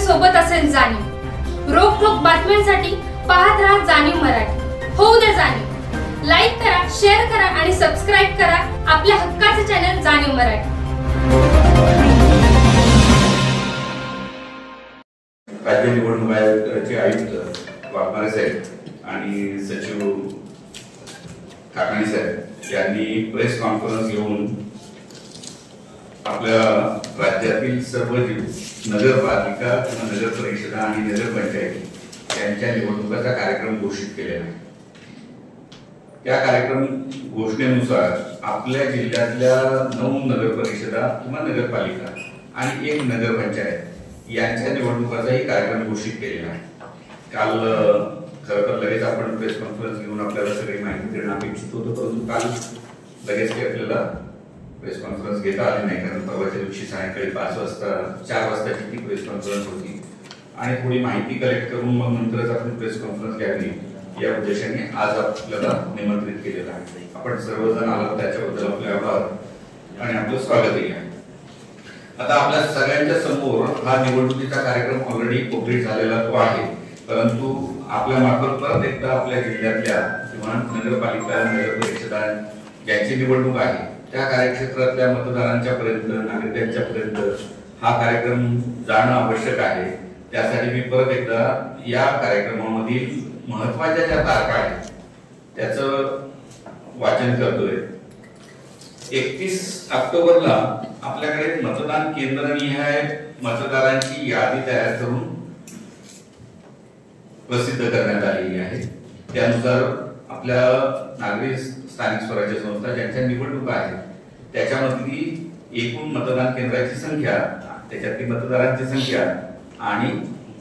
सोबत असेल जाणीव। रोखोक बातम्यांसाठी पाहत राहा जाणीव मराठी। होऊ दे जाणीव। लाईक करा, शेअर करा आणि सबस्क्राईब करा आपल्या हक्काचे चॅनल जाणीव मराठी। राज्य निवडणूक आयोगाचे आयुक्त वाघमारे साहेब आणि सचिव काकाणी साहेब यांनी प्रेस कॉन्फरन्स घेऊन आपल्या राज्यातील सर्व नगरपालिका किंवा नगर परिषदा आणि नगरपंचायती यांच्या निवडणुकाचा कार्यक्रम घोषित केलेला आहे। त्या कार्यक्रम घोषणेनुसार आपल्या जिल्ह्यातल्या 9 नगर परिषदा किंवा नगरपालिका आणि 1 नगरपंचायत यांच्या निवडणुकाचाही कार्यक्रम घोषित केलेला आहे। काल खरं तर लगेच आपण प्रेस कॉन्फरन्स घेऊन आपल्याला सगळी माहिती देणं अपेक्षित होतं, परंतु काल लगेच आपल्याला प्रेस कॉन्फरन्स घेता आली नाही, कारण परवाच्या दिवशी सायंकाळी 4 वाजताची ती प्रेस कॉन्फरन्स होती आणि थोडी माहिती कलेक्ट करून मग नंतरच आपण प्रेस कॉन्फरन्स घ्यावी या उद्देशाने आज आपल्याला निमंत्रित केलेलं आहे। आपण सर्वजण आलात त्याच्याबद्दल आपले आभार आणि आपलं स्वागतही आहे। आता आपल्या सगळ्यांच्या समोर हा निवडणुकीचा कार्यक्रम ऑलरेडी कंप्लीट झालेला तो आहे, परंतु आपल्या मार्फत परत एकदा आपल्या जिल्ह्यातल्या किंवा नगरपालिका नगर परिषदा ज्यांची निवडणूक आहे त्या कार्यक्षेत्रातल्या मतदारांच्या पर्यंत नागरिकांच्या पर्यंत हा कार्यक्रम जाणं आवश्यक आहे। त्यासाठी मी परत एकदा या कार्यक्रमामधील महत्त्वाच्या ज्या तारखा आहेत त्याचं वाचन करतोय। 31 ऑक्टोबरला आपल्याकडे मतदान केंद्रनिहाय मतदारांची यादी तयार करून प्रसिद्ध करण्यात आलेली आहे। त्यानुसार आपल्या नागरी स्थानिक स्वराज्य संस्था ज्यांच्या निवडणुका आहेत त्याच्यामधली एकूण मतदान केंद्राची संख्या, त्याच्यातली मतदारांची संख्या आणि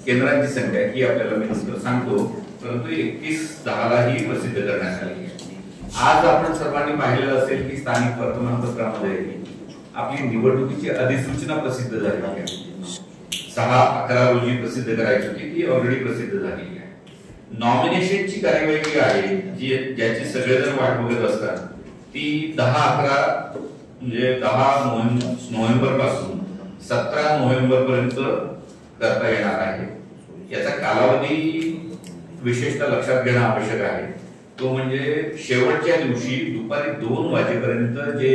केंद्रांची संख्या ही आपल्याला मी नंतर सांगतो, परंतु 31/10 ही प्रसिद्ध करण्यात आली आहे। आज आपण सर्वांनी पाहिलेलं असेल की स्थानिक वर्तमानपत्रामध्ये आपली निवडणुकीची अधिसूचना प्रसिद्ध झाली आहे। 6/11 रोजी प्रसिद्ध करायची होती, ती ऑलरेडी प्रसिद्ध झालेली आहे। नॉमिनेशनची कार्यवाही जी आहे ज्याची सगळेजण वाट बघत असतात ती 10/11 म्हणजे 10 नोव्हेंबर पासून 17 नोव्हेंबर पर्यंत करता येणार आहे। याचा कालावधी विशेषतः लक्षात घेणं आवश्यक आहे, तो म्हणजे शेवटच्या दिवशी दुपारी 2 वाजेपर्यंत जे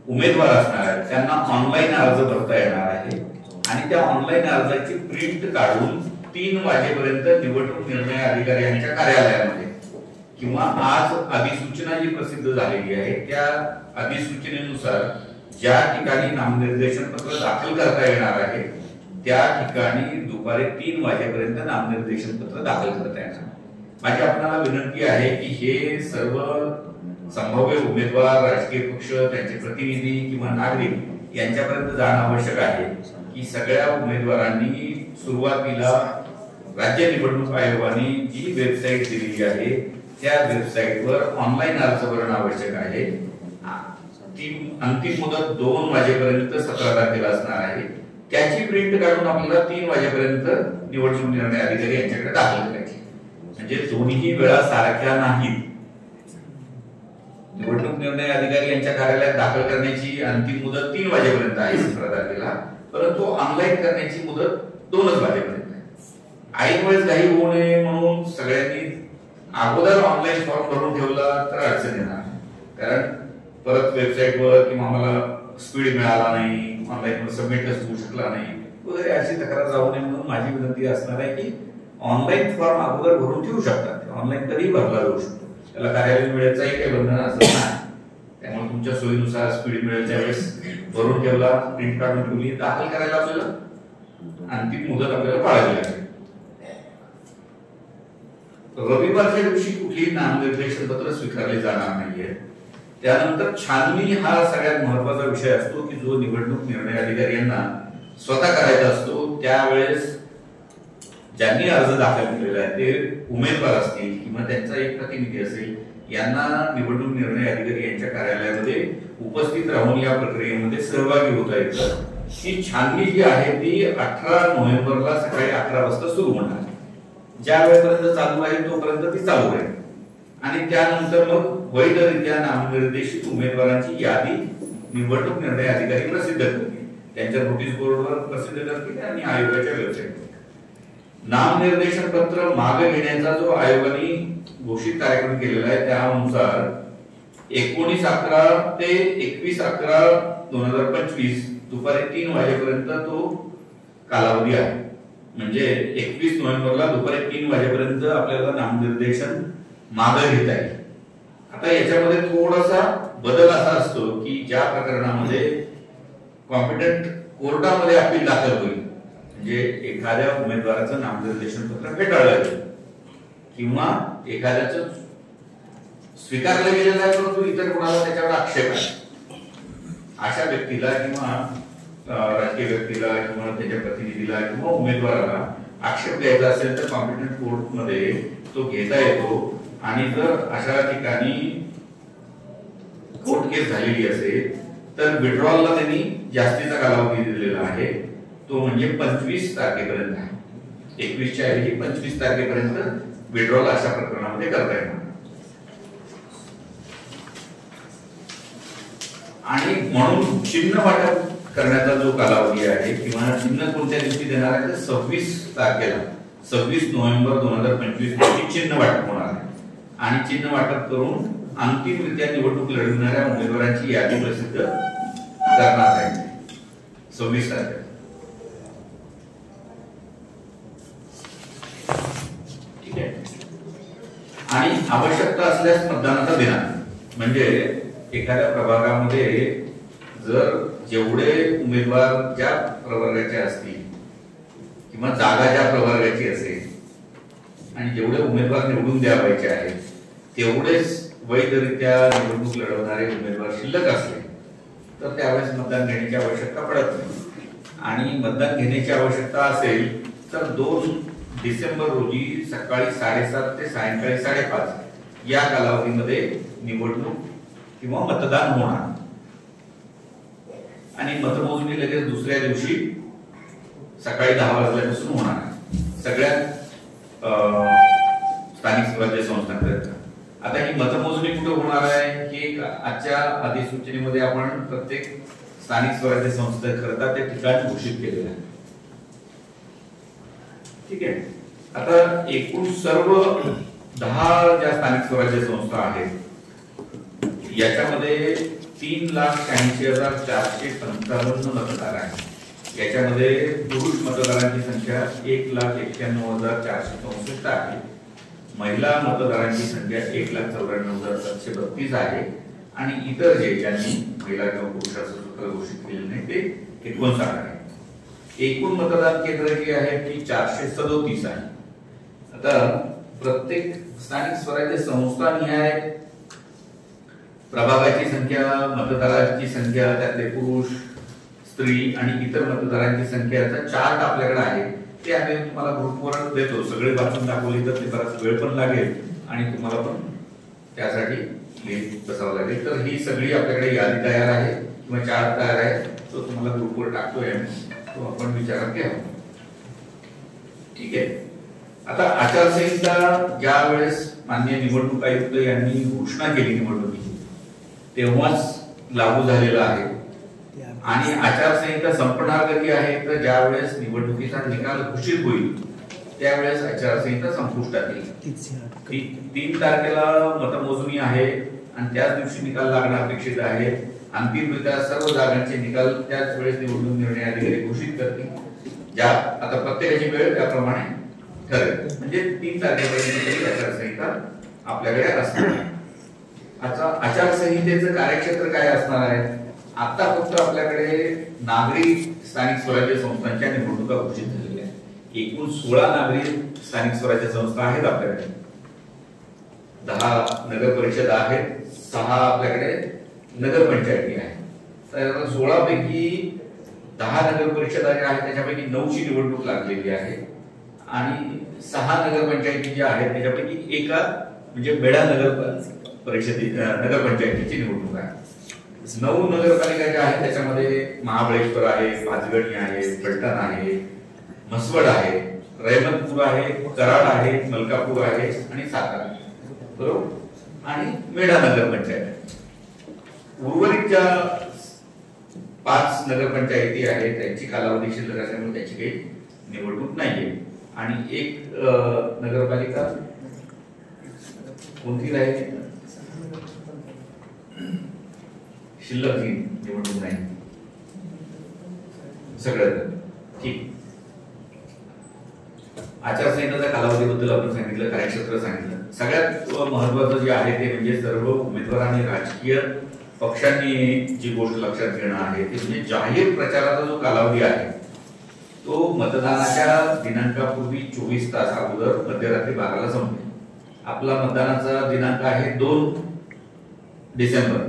उमेदवार असणार आहेत त्यांना ऑनलाईन अर्ज भरता येणार आहे आणि त्या ऑनलाईन अर्जाची प्रिंट काढून 3 वाजेपर्यंत निवडणूक निर्णय अधिकारी यांच्या कार्यालयामध्ये किंवा आज अधिसूचना जी प्रसिद्ध झालेली आहे त्या अधिसूचनेनुसार ज्या ठिकाणी नामनिर्देशन पत्र दाखल करता येणार आहे त्या ठिकाणी दुपारी 3 वाजेपर्यंत नामनिर्देशन पत्र दाखल करता येणार। माझी आपल्याला विनंती आहे की हे सर्व संभाव्य उमेदवार, राजकीय पक्ष, त्यांचे प्रतिनिधी किंवा नागरिक यांच्यापर्यंत जाणं आवश्यक आहे की सगळ्या उमेदवारांनी सुरुवातीला राज्य निवडणूक आयोगाने जी वेबसाईट दिलेली आहे त्या वेबसाईटवर ऑनलाईन अर्ज भरणं आवश्यक आहे। ती अंतिम मुदत 2 वाजेपर्यंत 17 तारखेला असणार आहे। त्याची प्रिंट काढून आपल्याला 3 वाजेपर्यंत निवडणूक निर्णय अधिकारी यांच्याकडे दाखल करायची, म्हणजे दोन्ही वेळा सारख्या नाहीत। निवडणूक निर्णय अधिकारी यांच्या कार्यालयात दाखल करण्याची अंतिम मुदत 3 वाजेपर्यंत आहे 17 तारखेला, परंतु ऑनलाईन करण्याची मुदत 2 वाजेपर्यंत आहे। ऐन वेळेस घाई होऊ नये म्हणून सगळ्यांनी अगोदर ऑनलाईन फॉर्म भरून ठेवला तर अडचण येणार, कारण परत वेबसाईटवर किंवा मला स्पीड मिळाला नाही, ऑनलाईन सबमिटच होऊ शकला नाही वगैरे अशी तक्रार जाऊ नये म्हणून माझी विनंती असणार आहे की ऑनलाईन फॉर्म अगोदर भरून ठेवू शकतात। ऑनलाईन कधीही भरला जाऊ शकतो, त्याला कार्यालयीन वेळेचाही काही बंधन असत नाही। त्यामुळे तुमच्या सोयीनुसार स्पीड मिळेल त्यावेळेस भरून ठेवला, प्रिंट काढून ठेवली, दाखल करायला आपल्याला अंतिम मुदत आपल्याला पाळावी लागेल। रविवारच्या दिवशी कुठलीही नामनिर्देशन पत्र स्वीकारले जाणार नाहीये। त्यानंतर छाननी हा सगळ्यात महत्वाचा विषय असतो की जो निवडणूक निर्णय अधिकारी यांना स्वतः करायचा असतो। त्यावेळेस ज्यांनी अर्ज दाखल केलेला आहे ते उमेदवार असतील किंवा त्यांचा एक प्रतिनिधी असेल यांना निवडणूक निर्णय अधिकारी यांच्या कार्यालयामध्ये उपस्थित राहून या प्रक्रियेमध्ये सहभागी होता येतं। ही छाननी जी आहे ती 18 नोव्हेंबरला सकाळी 11 वाजता सुरू होणार। ज्या वेळेपर्यंत चालू आहे तोपर्यंत ती चालू राहील आणि त्यानंतर मग वैधरित्या नामनिर्देशित उमेदवारांची यादी निवडणूक निर्णय अधिकारी प्रसिद्ध करतील। त्यांच्या नोटीस बोर्डवर प्रसिद्ध करतील आणि आयोगाच्या वेबसाईटवर. नामनिर्देशन पत्र मागे घेण्याचा जो आयोगाने घोषित कार्यक्रम केलेला आहे त्यानुसार 19/11 ते 21/11/2025 दुपारी 3 वाजेपर्यंत तो कालावधी आहे. म्हणजे 21 नोव्हेंबरला दुपारी 3 वाजेपर्यंत आपल्याला नामनिर्देशन मागे घेता येईल. आता याच्यामध्ये थोडासा बदल असा असतो की ज्या प्रकरणामध्ये कॉम्पिटंट कोर्टामध्ये अपील दाखल होईल, म्हणजे एखाद्या उमेदवाराचं नामनिर्देशन पत्र फेटाळलं किंवा एखाद्याचं स्वीकारलं गेलेलं आहे परंतु इतर कोणाला त्याच्यावर आक्षेप आहे, अशा व्यक्तीला किंवा राजकीय व्यक्तीला किंवा त्याच्या प्रतिनिधीला किंवा उमेदवाराला आक्षेप द्यायचा असेल तर कॉम्पिटंट कोर्टमध्ये तो घेता येतो. आणि जर अशा ठिकाणी कोर्ट केस झालेली असेल तर विड्रॉलला त्यांनी जास्तीचा कालावधी दिलेला आहे, तो म्हणजे 25 तारखेपर्यंत आहे. 21च्या ऐवजी 25 तारखेपर्यंत विड्रॉल अशा प्रकरणामध्ये करता येणार. आणि म्हणून चिन्ह वाटप करण्याचा जो कालावधी आहे किंवा चिन्ह कोणत्या दिवशी देणार आहे तर 26 तारखेला 26 नोव्हेंबर 2025 रोजी चिन्ह वाटप होणार आहे. आणि चिन्ह वाटप करून अंतिमरित्या निवडणूक लढवणाऱ्या उमेदवारांची यादी प्रसिद्ध करण्यात आहे 26 तारखेला. ठीक आहे. आणि आवश्यकता असल्यास मतदानाचा दिनांक, म्हणजे एखाद्या प्रभागामध्ये जर जेवढे उमेदवार ज्या प्रवर्गाचे असतील किंवा जागा ज्या प्रवर्गाची असेल आणि जेवढे उमेदवार निवडून द्यावायचे आहेत तेवढेच वैधरित्या निवडणूक लढवणारे उमेदवार शिल्लक असले तर त्यावेळेस मतदान घेण्याची आवश्यकता पडत नाही. आणि मतदान घेण्याची आवश्यकता असेल तर 2 डिसेंबर रोजी सकाळी 7:30 ते सायंकाळी 5:30 या कालावधीमध्ये निवडणूक किंवा मतदान होणार. आणि मतमोजणी लगेच दुसऱ्या दिवशी सकाळी 10 वाजल्यापासून होणार आहे सगळ्या स्थानिक स्वराज्य संस्थांकरिता. आता ही मतमोजणी कुठे होणार आहे हे आजच्या अधिसूचनेमध्ये आपण प्रत्येक स्थानिक स्वराज्य संस्थेकरिता ते ठिकाण घोषित केलेलं आहे. ठीक आहे. आता एकूण सर्व 10 ज्या स्थानिक स्वराज्य संस्था आहेत याच्यामध्ये 3,86,455 मतदार आहेत. याच्यामध्ये पुरुष मतदारांची संख्या 1,91,464 आहे. महिला मतदारांची संख्या 1,94,732 आहे. आणि इतर ज्यांनी महिला किंवा पुरुषाचं सूत्र घोषित केलेलं नाही ते 59 आहे. एकूण मतदान केंद्र जी आहेत ती 437 आहे. आता प्रत्येक स्थानिक स्वराज्य संस्थानिहाय प्रभागाची संख्या, मतदारांची संख्या, त्यातले पुरुष, स्त्री आणि इतर मतदारांची संख्याचा चार्ट आपल्याकडे आहे. ते आम्ही तुम्हाला ग्रुपवर देतो. सगळे वाचून दाखवले तर ते बराच वेळ पण लागेल आणि तुम्हाला पण त्यासाठी लिहित बसावं लागेल. तर ही सगळी आपल्याकडे यादी तयार आहे किंवा चार्ट तयार आहे, तो तुम्हाला ग्रुपवर टाकतोय, तो आपण विचारात घ्यावा. ठीक आहे. आता आचारसंहिता ज्या वेळेस माननीय निवडणूक आयुक्त यांनी घोषणा केली निवडणुकीची तेव्हाच लागू झालेला आहे. आणि आचारसंहिता संपणार कधी आहे तर ज्या वेळेस निवडणुकीचा निकाल घोषित होईल त्यावेळेस आचारसंहिता संपुष्टात येईल. 3 तारखेला मतमोजणी आहे आणि त्याच दिवशी निकाल लागणार अपेक्षित आहे. अंतिमरित्या सर्व जागांचे निकाल त्याच वेळेस निवडणूक निर्णय अधिकारी घोषित करतील. ज्या आता प्रत्येकाची वेळ त्याप्रमाणे ठरेल. म्हणजे 3 तारखेपर्यंत आचारसंहिता आपल्याकडे असणार. आता आचारसंहितेचं कार्यक्षेत्र काय असणार आहे? आता फक्त आपल्याकडे नागरी स्थानिक स्वराज्य संस्थांच्या निवडणुका घोषित झालेल्या आहेत. एकूण 16 नागरी स्थानिक स्वराज्य संस्था आहेत आपल्याकडे. 10 नगर परिषद आहेत, 6 आपल्याकडे नगरपंचायती आहेत. तर 16 पैकी 10 नगर परिषद आहेत, त्याच्यापैकी 9ची निवडणूक लागलेली आहे आणि 6 नगरपंचायती ज्या आहेत त्याच्यापैकी एका म्हणजे बेडा नगरपंचायतीची निवडणूक आहे. 9 नगरपालिका ज्या आहेत त्याच्यामध्ये महाबळेश्वर आहे, पाचगणी आहे, फलटण आहे, म्हसवड आहे, रहिमतपूर आहे, कराड आहे, मलकापूर आहे आणि सातारा, बरोबर, आणि मेढा नगरपंचायत. उर्वरित ज्या 5 नगरपंचायती आहेत, त्यांची कालावधी शिल्लक असल्यामुळे त्याची काही निवडणूक नाहीये. आणि एक नगरपालिका कोणती राहील शिल्लक ही निवडणूक नाही. सगळं ठीक. आचारसंहितेच्या कालावधीबद्दल आपण सांगितलं, कार्यक्षेत्र सांगितलं. सगळ्यात महत्वाचं जे आहे ते म्हणजे सर्व उमेदवार आणि राजकीय पक्षांनी जी गोष्ट लक्षात घेणं आहे ते म्हणजे जाहीर प्रचाराचा जो कालावधी आहे तो मतदानाच्या दिनांकापूर्वी 24 तास अगोदर मध्यरात्री 12ला संपेल. आपला मतदानाचा दिनांक आहे 2 डिसेंबर.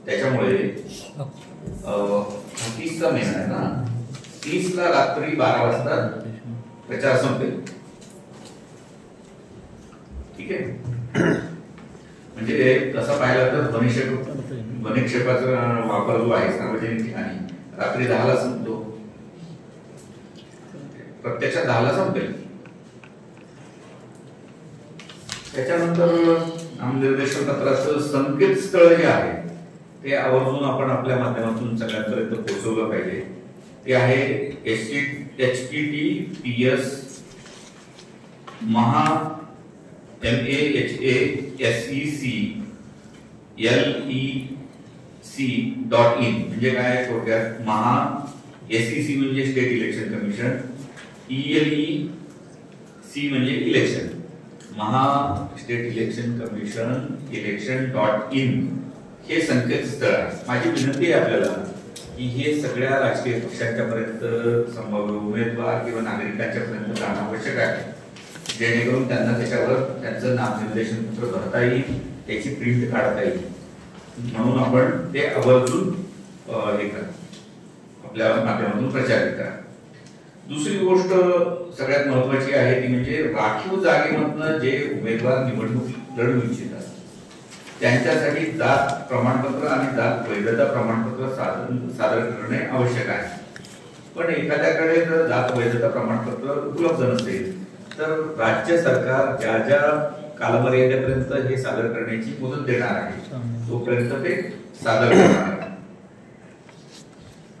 त्याच्यामुळे 30चा महिना आहे ना, 30ला रात्री 12 वाजता प्रचार संपेल. ठीक आहे. म्हणजे तसं पाहिलं तर ध्वनिक्षेपाचा वापर जो आहे सार्वजनिक ठिकाणी रात्री 10ला संपतो, प्रत्यक्षात 10ला संपेल. त्याच्यानंतर नामनिर्देशन पत्राचं संकेतस्थळ जे आहे ते आवर्जून आपण आपल्या माध्यमातून सगळ्यांपर्यंत पोहोचवलं पाहिजे. ते आहे https mahaseclec.in म्हणजे काय थोडक्यात SEC म्हणजे स्टेट इलेक्शन कमिशन, ELEC म्हणजे इलेक्शन, महा स्टेट इलेक्शन कमिशन election.in हे संकेतस्थळ आहे. माझी विनंती आहे आपल्याला की हे सगळ्या राजकीय पक्षांच्या पर्यंत, संभाव्य उमेदवार किंवा नागरिकांच्या पर्यंत जाणं आवश्यक आहे, जेणेकरून त्यांना त्याच्यावर त्यांचं नामनिर्देशन पत्र भरता येईल, त्याची प्रिंट काढता येईल. म्हणून आपण ते आवर्जून हे करा, आपल्या माध्यमातून प्रचारित करा. दुसरी गोष्ट सगळ्यात महत्वाची आहे ती म्हणजे राखीव जागेमधनं जे उमेदवार निवडणूक लढवू इच्छितात त्यांच्यासाठी जात प्रमाणपत्र आणि जात वैधता प्रमाणपत्र सादर करणे आवश्यक आहे. पण एखाद्याकडे जर जात वैधता प्रमाणपत्र उपलब्ध नसेल तर राज्य सरकार ज्या ज्या कालमर्यादेपर्यंत हे सादर करण्याची मुदत देणार आहे तोपर्यंत ते सादर करणार आहे.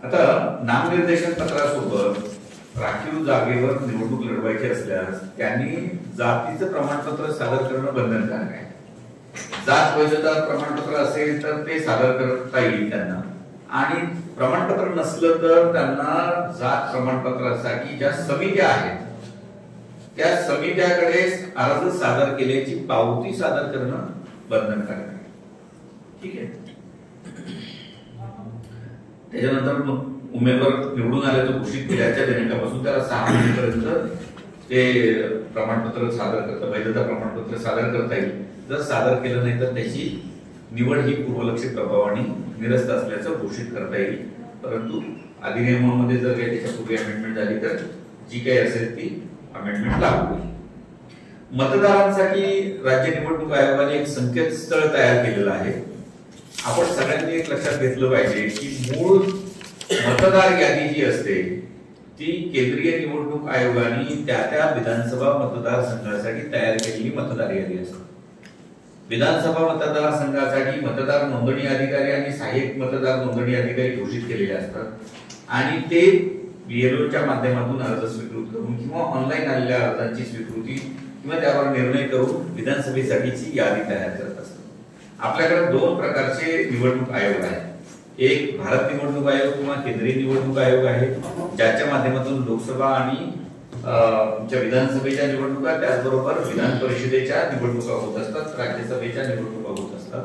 आता नामनिर्देशन पत्रासोबत राखीव जागेवर निवडणूक लढवायची असल्यास त्यांनी जातीचं प्रमाणपत्र सादर करणं बंधनकारक आहे. जात वैधता प्रमाणपत्र असेल तर ते सादर करता येईल त्यांना, आणि प्रमाणपत्र नसलं तर त्यांना जात प्रमाणपत्रासाठी ज्या समित्या आहेत त्या समित्याकडे अर्ज सादर केल्याची पावती सादर करणं बंधनकारक आहे. ठीक आहे. त्याच्यानंतर उमेदवार निवडून आल्याचं घोषित केल्याच्या दिनांकापासून त्याला 6 महिन्यापर्यंत ते प्रमाणपत्र सादर करता, वैधता प्रमाणपत्र सादर करता येईल. जर सादर केलं नाही तर त्याची निवड ही पूर्वलक्षित प्रभावाने निरस्त असल्याचं घोषित करता येईल. परंतु अधिनियमामध्ये जर काही त्याच्यापूर्वी अमेंडमेंट झाली तर जी काही असेल ती अमेंडमेंट लागू होईल. मतदारांसाठी राज्य निवडणूक आयोगाने एक संकेतस्थळ तयार केलेलं आहे. आपण सगळ्यांनी एक लक्षात घेतलं पाहिजे की मूळ मतदार यादी जी असते ती केंद्रीय निवडणूक आयोगाने त्या त्या विधानसभा मतदारसंघासाठी तयार केलेली मतदार यादी असते. विधानसभा मतदारसंघासाठी मतदार नोंदणी अधिकारी आणि सहाय्यक मतदार नोंदणी अधिकारी घोषित केलेले असतात आणि ते बीएलओच्या माध्यमातून अर्ज स्वीकृत करून किंवा ऑनलाईन आलेल्या अर्जांची स्वीकृती किंवा त्यावर निर्णय करून विधानसभेसाठीची यादी तयार करत असतात. आपल्याकडे 2 प्रकारचे निवडणूक आयोग आहेत. एक भारत निवडणूक आयोग किंवा केंद्रीय निवडणूक आयोग आहे, ज्याच्या माध्यमातून लोकसभा आणि विधानसभेच्या निवडणुका त्याचबरोबर विधान परिषदेच्या निवडणुका होत असतात, राज्यसभेच्या निवडणुका होत असतात.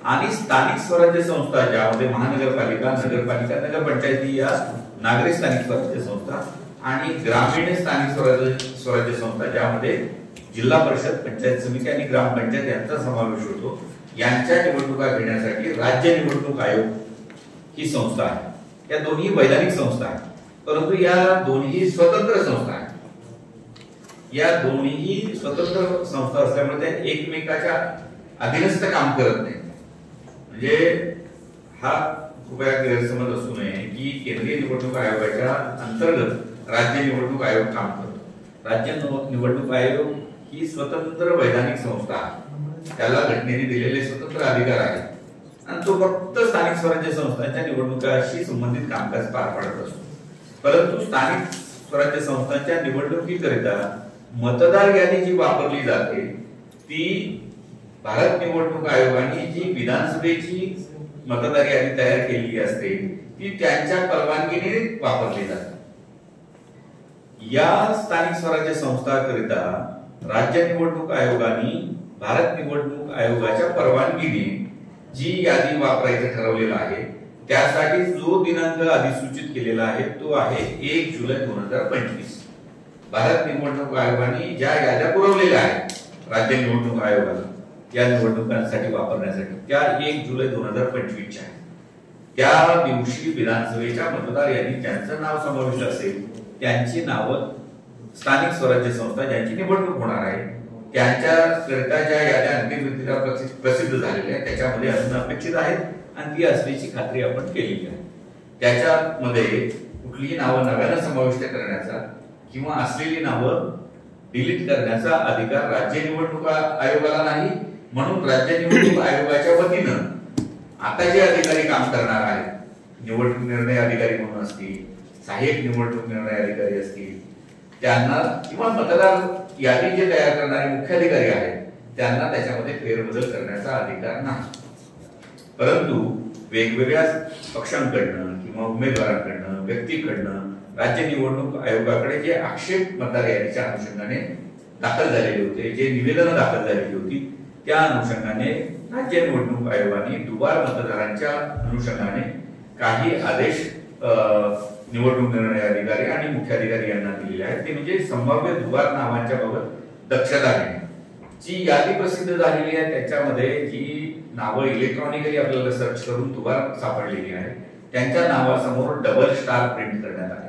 आणि स्थानिक स्वराज्य संस्था ज्यामध्ये महानगरपालिका, नगरपालिका, नगरपंचायती या नागरी स्थानिक स्वराज्य संस्था आणि ग्रामीण स्थानिक स्वराज्य संस्था ज्यामध्ये जिल्हा परिषद, पंचायत समिती आणि ग्रामपंचायत यांचा समावेश होतो, यांच्या निवडणुका घेण्यासाठी राज्य निवडणूक आयोग ही संस्था आहे. या दोन्ही वैधानिक संस्था आहेत, परंतु या दोन्ही स्वतंत्र संस्था आहेत. या दोन्ही स्वतंत्र संस्था असल्यामुळे त्या एकमेकाच्या अधीनस्थ काम करत नाही. म्हणजे हा कृपया गैरसमज असू नये की केंद्रीय निवडणूक आयोगाच्या अंतर्गत राज्य निवडणूक आयोग काम करतो. राज्य निवडणूक आयोग ही स्वतंत्र वैधानिक संस्था आहे. त्याला घटनेने दिलेले स्वतंत्र अधिकार आहेत आणि तो फक्त स्थानिक स्वराज्य संस्थांच्या निवडणुकाशी संबंधित कामकाज पार पाडत असतो. परंतु स्थानिक स्वराज्य संस्थांच्या निवडणुकीकरिता मतदार यादी जी वापरली जाते ती भारत निवडणूक आयोगाने जी विधानसभेची मतदार यादी तयार केलेली असते ती त्यांच्या परवानगीने वापरली जाते. या स्थानिक स्वराज्य संस्थांकरिता राज्य निवडणूक आयोगाने भारत निवडणूक आयोगाच्या परवानगीने जी यादी वापरायचं ठरवलेलं आहे त्यासाठी जो दिनांक अधिसूचित केलेला आहे तो आहे 1 जुलै 2025. भारत निवडणूक आयोगाने ज्या याद्या पुरवलेल्या आहेत राज्य निवडणूक आयोगाला या निवडणुकांसाठी वापरण्यासाठी त्या 1 जुलै 2025 च्या आहेत. त्या दिवशी विधानसभेच्या मतदार यादीत ज्यांचं नाव समाविष्ट असेल त्यांची नावं स्थानिक स्वराज्य संस्था ज्यांची निवडणूक होणार आहे त्यांच्याकरिता ज्या याद्या अंतिमरित्या प्रसिद्ध झालेल्या आहेत त्याच्यामध्ये असणं अपेक्षित आहेत आणि ती असल्याची खात्री आपण केलेली आहे. त्याच्यामध्ये कुठलीही नावं नव्यानं समाविष्ट करण्याचा किंवा असलेली नावं डिलीट करण्याचा अधिकार राज्य निवडणूक आयोगाला नाही. म्हणून राज्य निवडणूक आयोगाच्या वतीनं आता जे अधिकारी काम करणार आहेत निवडणूक निर्णय अधिकारी म्हणून असतील, सहाय्यक निवडणूक निर्णय अधिकारी असतील त्यांना किंवा मतदार यादी जे तयार करणारे मुख्याधिकारी आहेत त्यांना त्याच्यामध्ये फेरबदल करण्याचा अधिकार नाही. परंतु वेगवेगळ्या पक्षांकडनं किंवा उमेदवारांकडनं व्यक्तीकडनं राज्य निवडणूक आयोगाकडे जे आक्षेप मतदार यादीच्या अनुषंगाने दाखल झालेले होते, जे निवेदनं दाखल झालेली होती त्या अनुषंगाने राज्य निवडणूक आयोगाने दुबार मतदारांच्या अनुषंगाने काही आदेश निवडणूक निर्णय अधिकारी आणि मुख्याधिकारी यांना दिलेले आहेत. ते म्हणजे संभाव्य दुबार नावांच्या बाबत दक्षता घेणे. जी यादी प्रसिद्ध झालेली आहे त्याच्यामध्ये जी नावं इलेक्ट्रॉनिकली आपल्याला सर्च करून दुबार सापडलेली आहे त्यांच्या नावासमोर डबल स्टार प्रिंट करण्यात आले.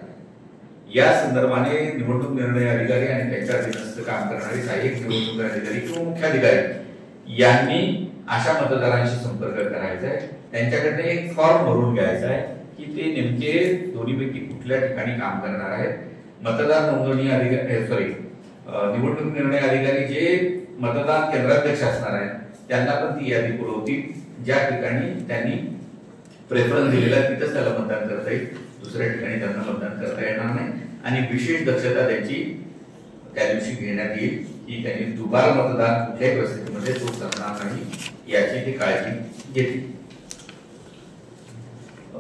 या संदर्भाने निवडणूक निर्णय अधिकारी आणि त्यांच्या अधीनस्थ काम करणारे सहाय्यक निवडणूक अधिकारी किंवा मुख्याधिकारी यांनी अशा मतदारांशी संपर्क करायचा आहे. त्यांच्याकडे एक फॉर्म भरून घ्यायचा आहे की ते नेमके दोन्हीपैकी कुठल्या ठिकाणी काम करणार आहेत. मतदार नोंदणी अधिकारी निवडणूक निर्णय अधिकारी जे मतदान केंद्राध्यक्ष असणार आहेत त्यांना पण ती यादी पुरवतील. ज्या ठिकाणी त्यांनी प्रेफरन्स दिलेला तिथंच त्याला मतदान करता येईल, दुसऱ्या ठिकाणी त्यांना मतदान करता येणार नाही. आणि विशेष दक्षता त्यांची त्या दिवशी घेण्यात येईल की त्यांनी दुबार मतदान कुठल्याही परिस्थितीमध्ये तो करणार नाही याची ते काळजी घेतील.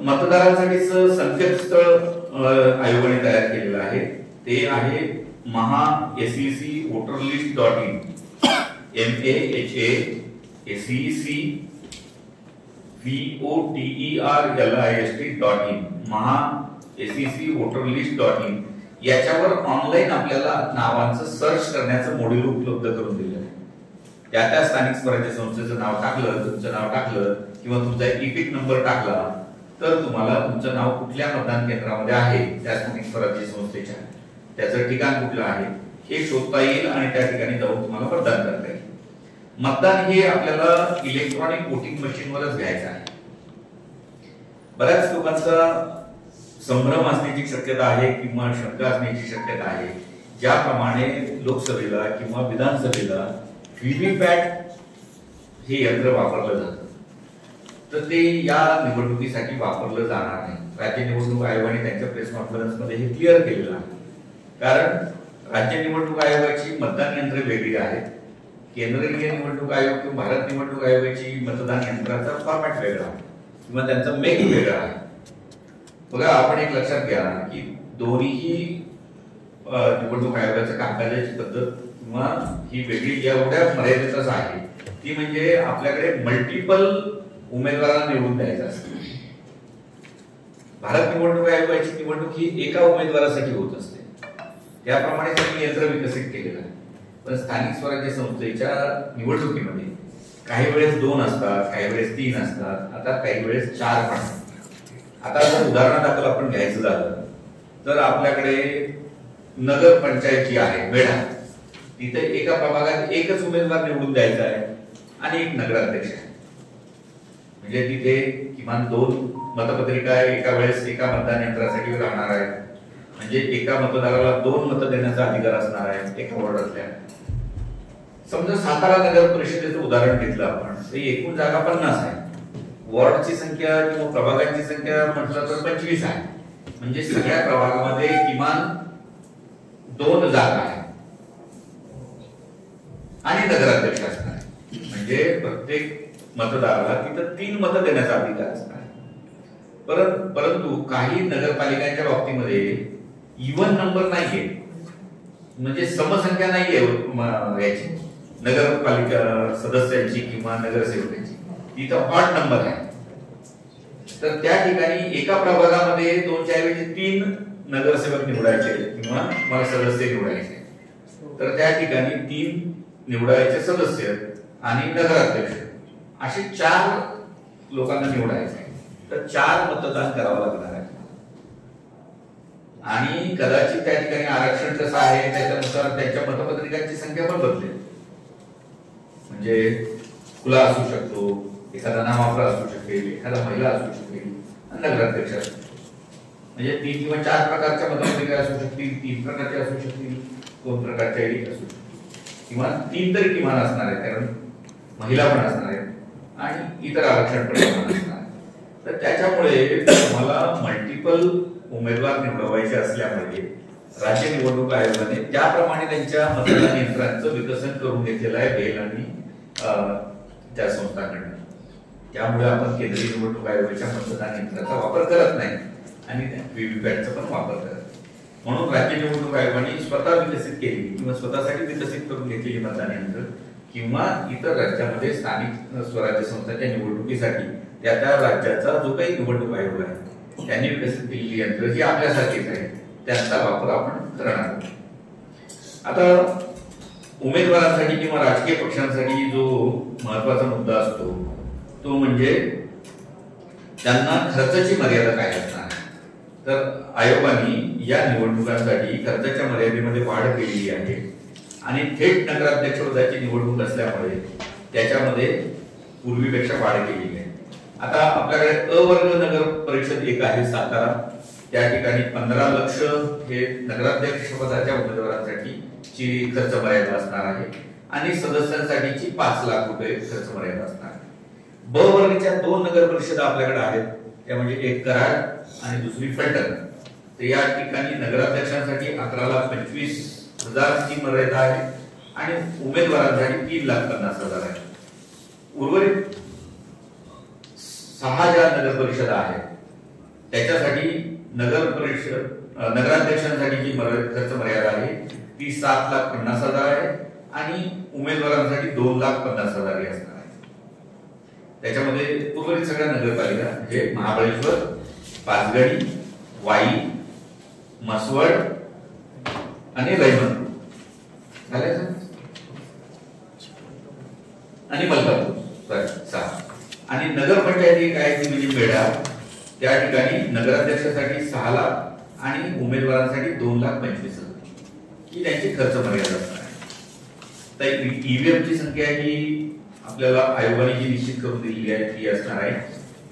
मतदारांसाठीच संकेतस्थळ आयोगाने तयार केलेलं आहे. ते आहे MAHASEC voterlist.in MAHASEC MAHASEC voterlist.in याच्यावर ऑनलाईन आपल्याला नावांचं सर्च करण्याचं मॉड्यूल उपलब्ध करून दिलं आहे. त्या स्थानिक स्वराज्य संस्थेचं नाव टाकलं, तुमचं नाव टाकलं किंवा तुमचा इपिक नंबर टाकला तर तुम्हाला तुमचं नाव कुठल्या मतदान केंद्रामध्ये आहे त्या स्थानिक स्वराज्य संस्थेच्या त्याचं ठिकाण कुठलं आहे हे शोधता येईल आणि त्या ठिकाणी जाऊन तुम्हाला मतदान करता येईल. मतदान हे आपल्याला इलेक्ट्रॉनिक वोटिंग मशीनवरच घ्यायचं आहे. बऱ्याच लोकांचा संभ्रम असण्याची शक्यता आहे किंवा शंका असण्याची शक्यता आहे. ज्याप्रमाणे लोकसभेला किंवा विधानसभेला व्हीव्हीपॅट हे यंत्र वापरलं जातं तर ते या निवडणुकीसाठी वापरलं जाणार नाही. राज्य निवडणूक आयोगाने त्यांच्या प्रेस कॉन्फरन्स मध्ये हे क्लिअर केलेलं आहे. कारण राज्य निवडणूक आयोगाची मतदान यंत्र वेगळी आहेत, केंद्रीय निवडणूक आयोग किंवा भारत निवडणूक आयोगाची मतदान यंत्राचा फॉर्मॅट वेगळा आहे किंवा त्यांचा मेक वेगळा आहे. बघा आपण एक लक्षात घ्या की दोन्ही निवडणूक आयोगाच्या कामकाजाची पद्धत किंवा ही वेगळी एवढ्या मर्यादेतच आहे ती म्हणजे आपल्याकडे मल्टिपल उमेदवारांना निवडून द्यायचं असतं. भारत निवडणूक आयोगाची निवडणूक ही एका उमेदवारासाठी होत असते. त्याप्रमाणे त्यांनी यंत्र विकसित केलेलं आहे. पण स्थानिक स्वराज्य संस्थेच्या निवडणुकीमध्ये काही वेळेस 2 असतात, काही वेळेस 3 असतात, आता काही वेळेस 4 पण असतात. आता जर उदाहरणादाखल आपण घ्यायचं झालं तर आपल्याकडे नगर पंचायत जी आहे वेढा तिथे एका प्रभागात एकच उमेदवार निवडून द्यायचा आहे आणि एक नगराध्यक्ष आहे. म्हणजे तिथे किमान 2 मतपत्रिका एका वेळेस एका मतदान यंत्रासाठी राहणार आहेत. म्हणजे एका मतदाराला 2 मतं देण्याचा अधिकार असणार आहे एका वॉर्डातल्या. समजा सातारा नगर परिषदेचं उदाहरण घेतलं आपण तर एकूण जागा 50 आहे. वॉर्डची संख्या किंवा प्रभागांची संख्या म्हटलं तर 25 आहे. म्हणजे सगळ्या प्रभागामध्ये किमान 2 जागा आहेत आणि नगराध्यक्ष असणार आहे. म्हणजे प्रत्येक मतदाराला तिथं 3 मतं देण्याचा अधिकार असणार आहे. परंतु काही नगरपालिकांच्या बाबतीमध्ये इव्हन नंबर नाहीये, म्हणजे समसंख्या नाहीये याची नगरपालिका सदस्यांची किंवा नगरसेवकांची, तिथं ऑड नंबर आहे. तर त्या ठिकाणी एका प्रभागामध्ये 2च्या ऐवजी 3 नगरसेवक निवडायचे किंवा मला सदस्य निवडायचे, तर त्या ठिकाणी 3 निवडायचे सदस्य आणि नगराध्यक्ष असे 4 लोकांना निवडायचे. तर 4 मतदान करावं लागणार आहे. आणि कदाचित त्या ठिकाणी आरक्षण कसं आहे त्याच्यानुसार त्यांच्या मतपत्रिकांची संख्या पण बदलेल. म्हणजे खुला असू शकतो, एखादा नामाफरा असू शकेल, एखादा महिला असू शकेल, नगराध्यक्ष असू शकतो. म्हणजे 3 किंवा 4 प्रकारच्या मतपत्रिका असू शकतील, 3 प्रकारच्या असू शकतील, 2 प्रकारच्या असू शकतील, किंवा 3 तरी किमान असणार आहे, कारण महिला पण असणार आहेत आणि इतर आरक्षण पण असणार आहे. तर त्याच्यामुळे मला मल्टिपल उमेदवार निवडायचे असल्यामुळे राज्य निवडणूक आयोगाने त्याप्रमाणे त्यांच्या मतदान यंत्रांचं विकसन करून घेतलेलं आहे बेल आणि त्या संस्थांकडून. त्यामुळे आपण केंद्रीय निवडणूक आयोगाच्या मतदान यंत्राचा वापर करत नाही आणि व्हीव्हीपॅटचा पण वापर करत. म्हणून राज्य निवडणूक आयोगाने स्वतः विकसित केली किंवा स्वतःसाठी विकसित करून घेतलेली मतदान यंत्र किंवा इतर राज्यामध्ये स्थानिक स्वराज्य संस्थांच्या निवडणुकीसाठी त्या राज्याचा जो काही निवडणूक आयोग आहे त्यांनी विकसित केलेली यंत्र जी आपल्यासारखीच आहे त्यांचा वापर आपण करणार आहोत. आता उमेदवारांसाठी किंवा राजकीय पक्षांसाठी जो महत्वाचा मुद्दा असतो तो म्हणजे त्यांना खर्चाची मर्यादा काय असणार. तर आयोगाने या निवडणुकांसाठी खर्चाच्या मर्यादेमध्ये वाढ केलेली आहे आणि थेट नगराध्यक्ष पदाची निवडणूक असल्यामुळे त्याच्यामध्ये पूर्वीपेक्षा वाढ केलेली आहे. आता आपल्याकडे अ वर्ग नगर परिषद एक आहे सातारा, त्या ठिकाणी 15 लक्ष हे नगराध्यक्ष पदाच्या उमेदवारांसाठी ची खर्च मर्यादा असणार आहे आणि सदस्यांसाठीची 5 लाख रुपये खर्च मर्यादा असणार आहे. ब वर्गाच्या 2 नगर परिषदा आपल्याकडे आहेत, त्या म्हणजे एक कराड आणि दुसरी फलटण. तर या ठिकाणी नगराध्यक्षांसाठी 11,25,000 ची मर्यादा आहे आणि उमेदवारांसाठी 3,50,000 आहे. उर्वरित 6 ज्या नगर परिषदा आहेत त्याच्यासाठी नगर परिषद नगराध्यक्षांसाठी जी खर्च मर्यादा आहे ती 7,50,000 आहे आणि उमेदवारांसाठी 2,50,000 ही असणार आहे. त्याच्यामध्ये उर्वरित सगळ्या नगरपालिका म्हणजे महाबळेश्वर, पाचगणी, वाई, म्हसवड आणि रहिमतपूर आणि मलकापूर 6. आणि नगरपंचायती काय ती म्हणजे मेढा, त्या ठिकाणी नगराध्यक्षासाठी 6 लाख आणि उमेदवारांसाठी 2,25,000 ही त्यांची खर्च मर्यादा असणार आहे. तर ईव्हीएम ची संख्या ही आपल्याला आयोगाने जी निश्चित करून दिलेली आहे ती असणार आहे.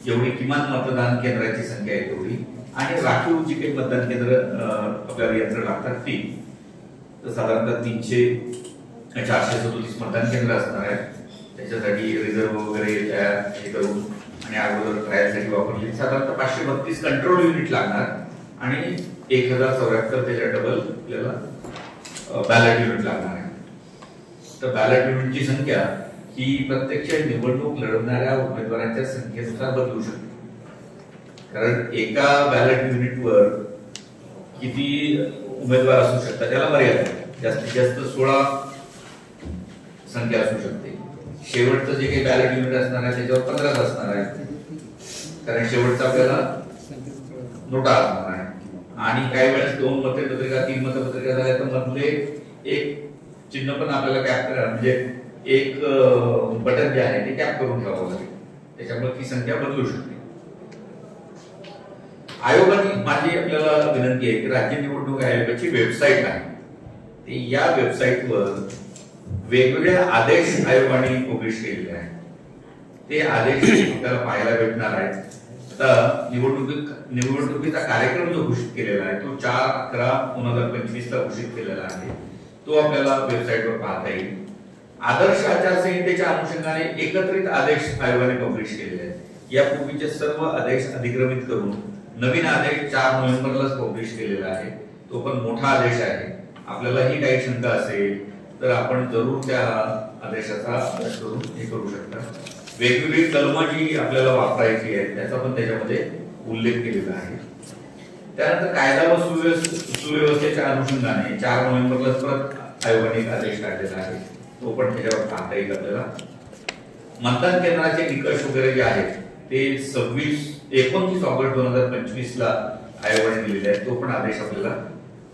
जेवढी किमान मतदान केंद्राची संख्या आहे तेवढी आणि राखीव जी काही मतदान केंद्र आपल्याला यंत्र लागतात ती तर साधारणतः 437 मतदान केंद्र असणार आहे. त्याच्यासाठी रिझर्व्ह वगैरे हे करून आणि अगोदर ट्रायलसाठी वापरली साधारणतः 532 कंट्रोल युनिट लागणार आणि 1074 त्याच्या डबल आपल्याला बॅलेट युनिट लागणार आहे. तर बॅलेट युनिटची संख्या ही प्रत्यक्ष निवडणूक लढवणाऱ्या उमेदवारांच्या संख्येनुसार बदलू शकते. कारण एका बॅलेट युनिटवर किती उमेदवार असू शकतात त्याला मर्यादा आहे. जास्तीत जास्त 16 संख्या असू शकते. शेवटचं जे काही बॅलेट युनिट असणार आहे त्याच्यावर 15 असणार आहे, कारण शेवटचा आपल्याला नोटा असणार आहे. आणि काही वेळेस 2 मतपत्रिका 3 मतपत्रिका झाल्या तर मधले एक चिन्ह पण आपल्याला कॅप म्हणजे एक बटन जे आहे ते कॅप करून ठेवावं लागेल. त्याच्यामुळे ती संख्या बदलू शकते. आयोगाने माझी आपल्याला विनंती आहे की राज्य निवडणूक आयोगाची वेबसाईट आहे ते या वेबसाईटवर वेगवेगळे आदेश आयोगाने पब्लिश केलेले आहेत. ते आदेश आपल्याला पाहायला भेटणार आहेत. आता निवडणुकीचा कार्यक्रम जो घोषित केलेला आहे तो 4/11/2025 ला घोषित केलेला आहे. तो आपल्याला वेबसाईटवर पाहता येईल. आदर्श आचारसंहितेच्या अनुषंगाने एकत्रित आदेश आयोगाने पब्लिश केलेले आहेत. यापूर्वीचे सर्व आदेश अधिक्रमित करून नवीन आदेश 4 नोव्हेंबरलाच पब्लिश केलेला आहे. तो पण मोठा आदेश आहे. आपल्यालाही काही शंका असेल तर आपण जरूर त्या आदेशाचा अभ्यास करून हे करू शकता. वेगवेगळी कलमं जी आपल्याला वापरायची आहेत त्याचा पण त्याच्यामध्ये उल्लेख केलेला आहे. त्यानंतर कायदा व सुव्यवस्थेच्या अनुषंगाने 4 नोव्हेंबरला परत आयोगाने एक आदेश काढलेला आहे. तो पण त्याच्यावर पाहता येईल आपल्याला. मतदान केंद्राचे निकष वगैरे जे आहेत ते 29 ऑगस्ट 2025 ला आयोगाने दिलेले आहेत. तो पण आदेश आपल्याला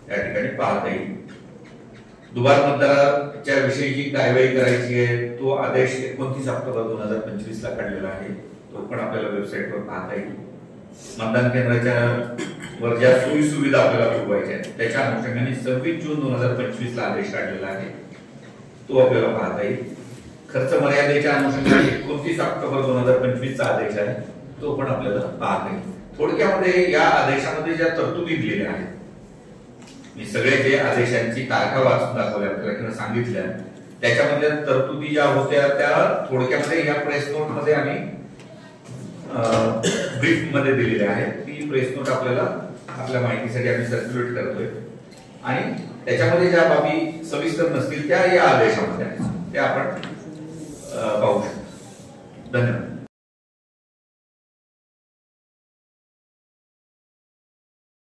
या ठिकाणी पाहता येईल. दुबार मतदाराच्या विषयी जी कारवाई करायची आहे तो आदेश 29 ऑक्टोबर 2025 ला काढलेला आहे. तो पण आपल्याला वेबसाईटवर पाहता येईल. मतदान केंद्राच्या वर ज्या सोयी सुविधा आपल्याला पुरवायच्या आहेत त्याच्या अनुषंगाने 26 जून 2025 ला आदेश काढलेला आहे. तो आपल्याला पाहता येईल. खर्च मर्यादेच्या अनुषंगाने 29 ऑक्टोबर 2025 चा आदेश आहे. तो पण आपल्याला पाहता येईल. थोडक्यामध्ये या आदेशामध्ये ज्या तरतुदी दिलेल्या आहेत मी सगळे जे आदेशांची तारखा वाचून दाखवल्या आपल्याला किंवा सांगितल्या त्याच्यामध्ये तरतुदी ज्या होत्या त्या थोडक्यामध्ये या प्रेस नोट मध्ये आम्ही ब्रीफ मध्ये दिलेल्या आहेत. ती प्रेस नोट आपल्याला आपल्या माहितीसाठी आम्ही सर्क्युलेट करतोय आणि त्याच्यामध्ये ज्या बाबी सविस्तर नसतील त्या या आदेशामध्ये त्या आपण पाहू शकतो. धन्यवाद.